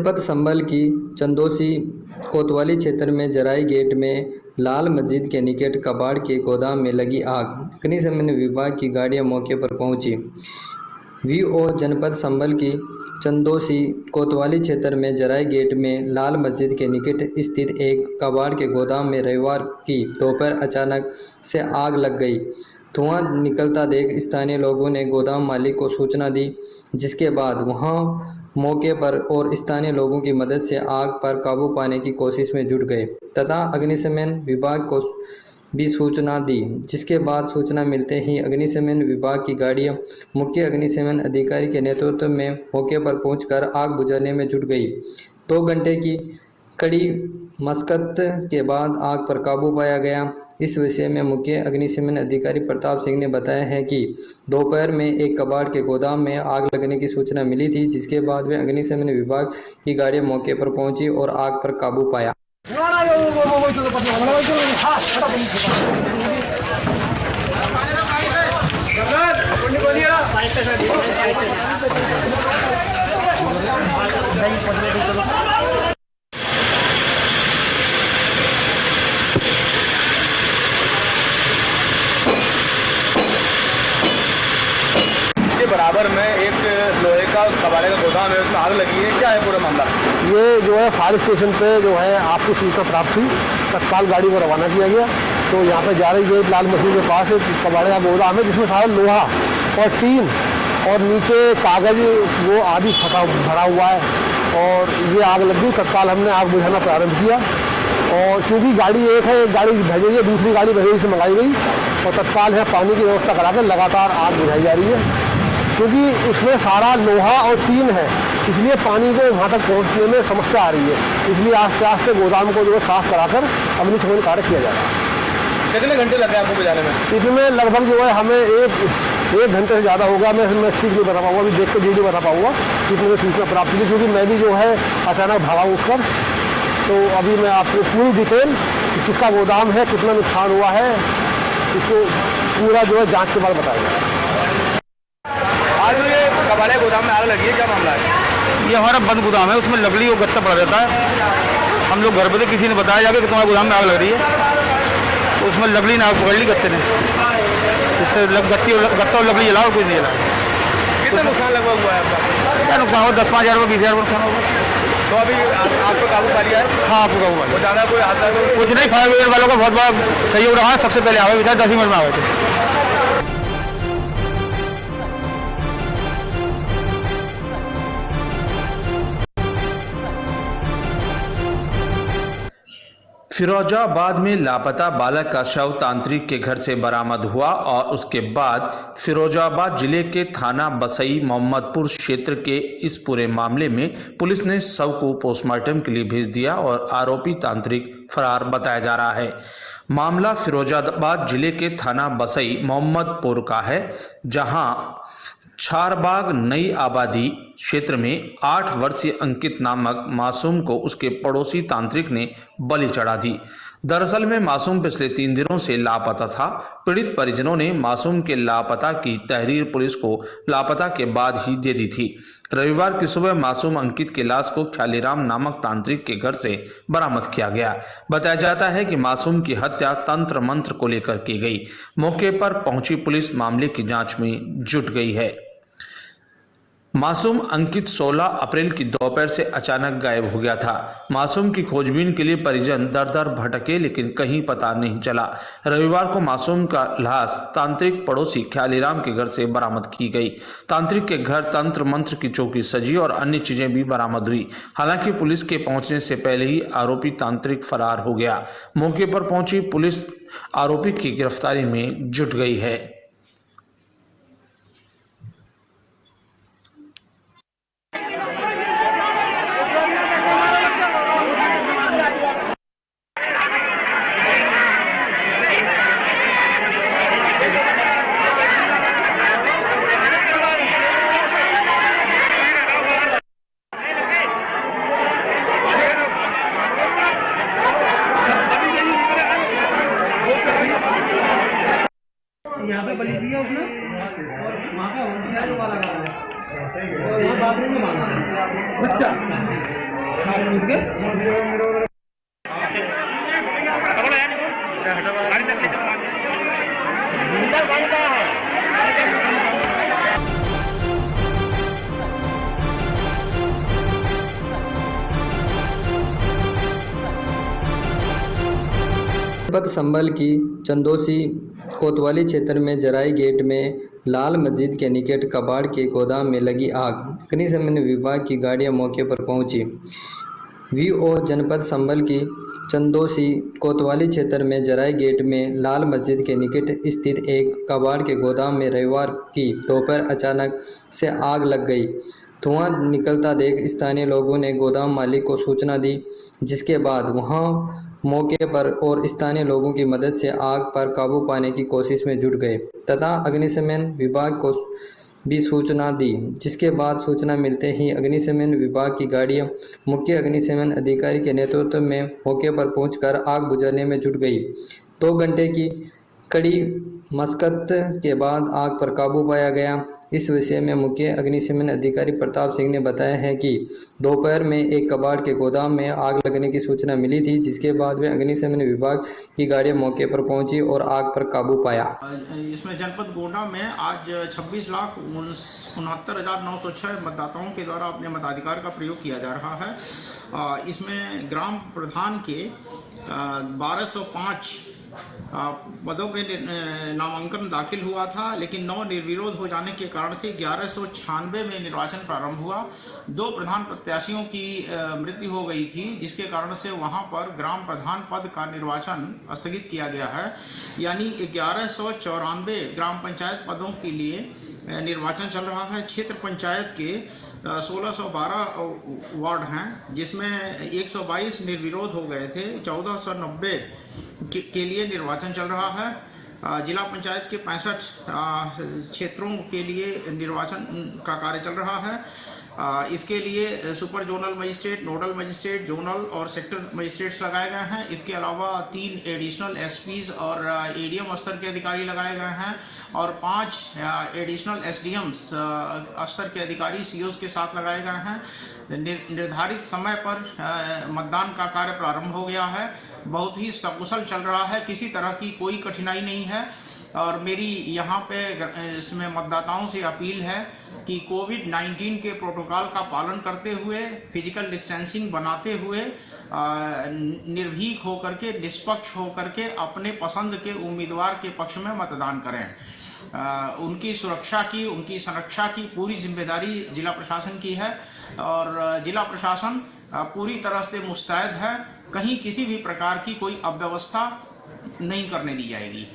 जनपद संभल की चंदोसी कोतवाली क्षेत्र में जराई गेट में लाल मस्जिद के निकट कबाड़ के गोदाम में लगी आग। अग्निशमन विभाग की गाड़ियां मौके पर पहुंची। वीओ जनपद संभल की चंदोसी कोतवाली क्षेत्र में जराई गेट में लाल मस्जिद के निकट स्थित एक कबाड़ के गोदाम में रविवार की दोपहर अचानक से आग लग गई। धुआं निकलता देख स्थानीय लोगों ने गोदाम मालिक को सूचना दी, जिसके बाद वहां मौके पर और स्थानीय लोगों की मदद से आग पर काबू पाने की कोशिश में जुट गए तथा अग्निशमन विभाग को भी सूचना दी, जिसके बाद सूचना मिलते ही अग्निशमन विभाग की गाड़ियां मुख्य अग्निशमन अधिकारी के नेतृत्व में मौके पर पहुंचकर आग बुझाने में जुट गई। 2 घंटे की कड़ी मशक्कत के बाद आग पर काबू पाया गया। इस विषय में मुख्य अग्निशमन अधिकारी प्रताप सिंह ने बताया है कि दोपहर में एक कबाड़ के गोदाम में आग लगने की सूचना मिली थी, जिसके बाद वे अग्निशमन विभाग की गाड़ियां मौके पर पहुंची और आग पर काबू पाया। बराबर में एक लोहे का कबाड़े का गोदाम है, उसमें आग लगी है। क्या है पूरा मामला? ये जो है फायर स्टेशन पे जो है आपको सूचना प्राप्त हुई, तत्काल गाड़ी को रवाना किया गया। तो यहाँ पे जा रही गेट लाल मस्जिद के पास एक कबाड़े का गोदाम है, जिसमें सारा लोहा और टीन और नीचे कागज वो आदि भरा हुआ है और ये आग लग गई। तत्काल हमने आग बुझाना प्रारंभ किया और क्योंकि गाड़ी एक है, एक गाड़ी भेजी है, दूसरी गाड़ी भेजी से मंगाई गई और तत्काल है पानी की व्यवस्था करा कर लगातार आग बुझाई जा रही है। क्योंकि उसमें सारा लोहा और टीन है, इसलिए पानी को वहाँ तक पहुँचने में समस्या आ रही है। इसलिए आस्ते आस्ते गोदाम को जो है साफ कराकर अग्निशमन कार्य किया जा रहा है। कितने घंटे लगे आपको बुझाने में? इसमें लगभग जो है हमें एक घंटे से ज़्यादा होगा। मैं ठीक नहीं बता पाऊँगा, अभी देख कर नहीं बता पाऊँगा कितने में सूचना प्राप्त की, क्योंकि मैं भी जो है अचानक भागा उठकर। तो अभी मैं आपको पूरी डिटेल किसका गोदाम है, कितना नुकसान हुआ है, इसको पूरा जो है जाँच के बाद बताएंगे। आज ये कबाड़े गोदाम में आग लगी है, क्या मामला है? ये हमारा बंद गोदाम है, उसमें लकड़ी और गत्ता पड़ा रहता है। हम लोग घर पे थे, किसी ने बताया जाके कि तुम्हारे गोदाम में आग लग रही है, तो उसमें लकड़ी ने आग पकड़ ली गत्ते ने, इससे गत्ता और लकड़ी जलाओ, कोई नहीं जला। कितना नुकसान लगभग हुआ है आपका? क्या नुकसान हुआ? 10-5 हज़ार रुपये, 20 हज़ार नुकसान होगा। तो अभी आपको काबू पा लिया है? हाँ, आपको काबू पा लिया। ज़्यादा कोई हादसा कुछ नहीं, फायर ब्रिगेड वालों का बहुत बड़ा सहयोग रहा है। सबसे पहले आए हुए 10 मिनट में आए थे। फिरोजाबाद में लापता बालक का शव तांत्रिक के घर से बरामद हुआ और उसके बाद फिरोजाबाद जिले के थाना बसई मोहम्मदपुर क्षेत्र के इस पूरे मामले में पुलिस ने शव को पोस्टमार्टम के लिए भेज दिया और आरोपी तांत्रिक फरार बताया जा रहा है। मामला फिरोजाबाद जिले के थाना बसई मोहम्मदपुर का है, जहां छारबाग नई आबादी क्षेत्र में 8 वर्षीय अंकित नामक मासूम को उसके पड़ोसी तांत्रिक ने बलि चढ़ा दी। दरअसल में मासूम पिछले 3 दिनों से लापता था। पीड़ित परिजनों ने मासूम के लापता की तहरीर पुलिस को लापता के बाद ही दे दी थी। रविवार की सुबह मासूम अंकित की लाश को ख्यालीराम नामक तांत्रिक के घर से बरामद किया गया। बताया जाता है कि मासूम की हत्या तंत्र मंत्र को लेकर की गई। मौके पर पहुंची पुलिस मामले की जांच में जुट गई है। मासूम अंकित 16 अप्रैल की दोपहर से अचानक गायब हो गया था। मासूम की खोजबीन के लिए परिजन दर दर भटके, लेकिन कहीं पता नहीं चला। रविवार को मासूम का लाश तांत्रिक पड़ोसी ख्यालीराम के घर से बरामद की गई। तांत्रिक के घर तंत्र मंत्र की चौकी सजी और अन्य चीजें भी बरामद हुई। हालांकि पुलिस के पहुंचने से पहले ही आरोपी तांत्रिक फरार हो गया। मौके पर पहुंची पुलिस आरोपी की गिरफ्तारी में जुट गई है। यहाँ पे बलि दिया उसने और वहाँ का जो वाला बाथरूम में मांगा बच्चा जनपद संभल की चंदोसी कोतवाली क्षेत्र में जराई गेट में लाल मस्जिद के निकट कबाड़ के गोदाम में लगी आग। अग्निशमन विभाग की गाड़ियां मौके पर पहुंची। वीओ जनपद संभल की चंदोसी कोतवाली क्षेत्र में जराई गेट में लाल मस्जिद के निकट स्थित एक कबाड़ के गोदाम में रविवार की दोपहर अचानक से आग लग गई। धुआं निकलता देख स्थानीय लोगों ने गोदाम मालिक को सूचना दी, जिसके बाद वहां मौके पर और स्थानीय लोगों की मदद से आग पर काबू पाने की कोशिश में जुट गए तथा अग्निशमन विभाग को भी सूचना दी, जिसके बाद सूचना मिलते ही अग्निशमन विभाग की गाड़ियां मुख्य अग्निशमन अधिकारी के नेतृत्व में मौके पर पहुंचकर आग बुझाने में जुट गई। 2 घंटे की कड़ी मशक्कत के बाद आग पर काबू पाया गया। इस विषय में मुख्य अग्निशमन अधिकारी प्रताप सिंह ने बताया है कि दोपहर में एक कबाड़ के गोदाम में आग लगने की सूचना मिली थी, जिसके बाद वे अग्निशमन विभाग की गाड़ियां मौके पर पहुंची और आग पर काबू पाया। इसमें जनपद गोंडा में आज 26,69,906 मतदाताओं के द्वारा अपने मताधिकार का प्रयोग किया जा रहा है। इसमें ग्राम प्रधान के 1205 पदों पे नामांकन दाखिल हुआ था, लेकिन 9 निर्विरोध हो जाने के कारण से 1196 में निर्वाचन प्रारंभ हुआ। 2 प्रधान प्रत्याशियों की मृत्यु हो गई थी, जिसके कारण से वहां पर ग्राम प्रधान पद का निर्वाचन स्थगित किया गया है। यानी 1194 ग्राम पंचायत पदों के लिए निर्वाचन चल रहा है। क्षेत्र पंचायत के 1612 वार्ड हैं, जिसमें 122 निर्विरोध हो गए थे। 1490 के लिए निर्वाचन चल रहा है। जिला पंचायत के 65 क्षेत्रों के लिए निर्वाचन का कार्य चल रहा है। इसके लिए super zonal magistrate, nodal magistrate, zonal और सेक्टर मजिस्ट्रेट्स लगाए गए हैं। इसके अलावा 3 एडिशनल एसपीज और एडीएम स्तर के अधिकारी लगाए गए हैं और 5 एडिशनल एसडीएम्स स्तर के अधिकारी सीओज के साथ लगाए गए हैं। निर्धारित समय पर मतदान का कार्य प्रारंभ हो गया है। बहुत ही सकुशल चल रहा है, किसी तरह की कोई कठिनाई नहीं है। और मेरी यहाँ पे इसमें मतदाताओं से अपील है कि कोविड-19 के प्रोटोकॉल का पालन करते हुए, फिजिकल डिस्टेंसिंग बनाते हुए, निर्भीक होकर के, निष्पक्ष होकर के अपने पसंद के उम्मीदवार के पक्ष में मतदान करें। उनकी सुरक्षा की, उनकी संरक्षा की पूरी जिम्मेदारी जिला प्रशासन की है और जिला प्रशासन पूरी तरह से मुस्तैद है। कहीं किसी भी प्रकार की कोई अव्यवस्था नहीं करने दी जाएगी।